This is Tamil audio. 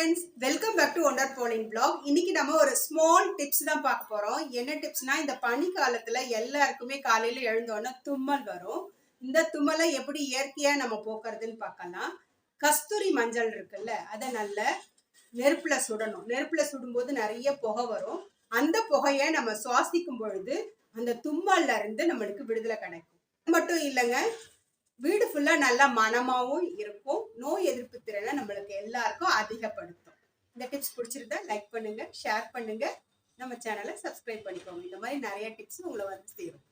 friends, welcome back to Wonder Polling Vlog. இன்னைக்கு நம்ம ஒரு ஸ்மால் டிப்ஸ் தான் பார்க்க போறோம். என்ன டிப்ஸ்னா இந்த பனி காலத்துல எல்லாருக்குமே காலையில எழுந்தோன தும்மல் வரும். இந்த தும்மலை எப்படி இயற்கையா நம்ம போக்குறதுன்னு பார்க்கலாம். கஸ்தூரி மஞ்சள் இருக்குல்ல, அதை நல்ல நெருப்புல சுடணும். நெருப்புல சுடும்போது நிறைய புகை வரும். அந்த புகையை நம்ம சுவாசிக்கும் பொழுது அந்த தும்மல்ல இருந்து நம்மளுக்கு விடுதலை கிடைக்கும். அது மட்டும் இல்லைங்க, வீடு ஃபுல்லா நல்லா மனமாவும் இருக்கும். நோய் எதிர்ப்பு திறனை நம்மளுக்கு எல்லாருக்கும் அதிகப்படுத்தும். இந்த டிப்ஸ் பிடிச்சிருந்தா லைக் பண்ணுங்க, ஷேர் பண்ணுங்க, நம்ம சேனலை சப்ஸ்கிரைப் பண்ணிக்கோங்க. இந்த மாதிரி நிறைய டிப்ஸ் உங்களை வந்து சேரும்.